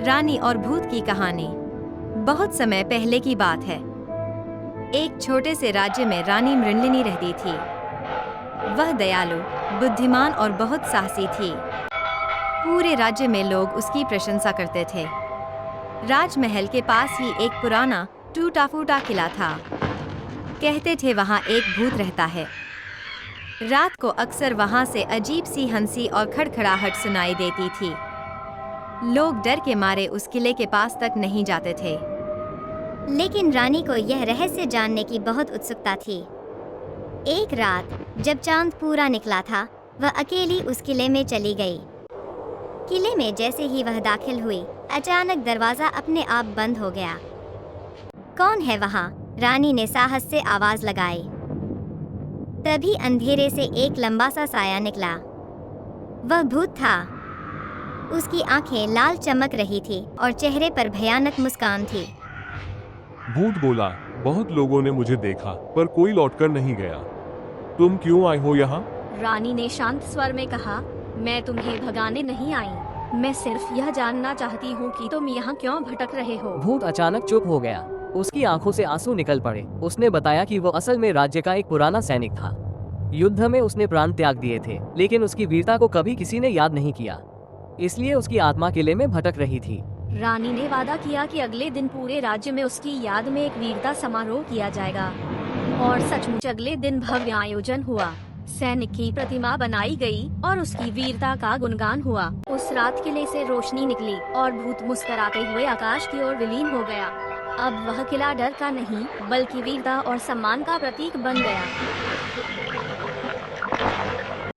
रानी और भूत की कहानी। बहुत समय पहले की बात है। एक छोटे से राज्य में रानी मृणलिनी रहती थी। वह दयालु, बुद्धिमान और बहुत साहसी थी। पूरे राज्य में लोग उसकी प्रशंसा करते थे। राजमहल के पास ही एक पुराना टूटा-फूटा किला था। कहते थे वहाँ एक भूत रहता है। रात को अक्सर वहाँ से अजीब सी हंसी और खड़खड़ाहट सुनाई देती थी। लोग डर के मारे उस किले के पास तक नहीं जाते थे। लेकिन रानी को यह रहस्य जानने की बहुत उत्सुकता थी। एक रात जब चांद पूरा निकला था, वह अकेली उस किले में चली गई। किले में जैसे ही वह दाखिल हुई, अचानक दरवाजा अपने आप बंद हो गया। कौन है वहाँ? रानी ने साहस से आवाज लगाई। तभी अंधेरे से एक लंबा सा साया निकला। वह भूत था। उसकी आंखें लाल चमक रही थी और चेहरे पर भयानक मुस्कान थी। भूत बोला, बहुत लोगों ने मुझे देखा पर कोई लौटकर नहीं गया। तुम क्यों आए हो यहाँ? रानी ने शांत स्वर में कहा, मैं तुम्हें भगाने नहीं आई। मैं सिर्फ यह जानना चाहती हूँ कि तुम यहाँ क्यों भटक रहे हो। भूत अचानक चुप हो गया। उसकी आंखों से आंसू निकल पड़े। उसने बताया कि वो असल में राज्य का एक पुराना सैनिक था। युद्ध में उसने प्राण त्याग दिए थे, लेकिन उसकी वीरता को कभी किसी ने याद नहीं किया। इसलिए उसकी आत्मा किले में भटक रही थी। रानी ने वादा किया कि अगले दिन पूरे राज्य में उसकी याद में एक वीरता समारोह किया जाएगा। और सचमुच अगले दिन भव्य आयोजन हुआ। सैनिक की प्रतिमा बनाई गई और उसकी वीरता का गुणगान हुआ। उस रात किले से रोशनी निकली और भूत मुस्कुराते हुए आकाश की ओर विलीन हो गया। अब वह किला डर का नहीं, बल्कि वीरता और सम्मान का प्रतीक बन गया।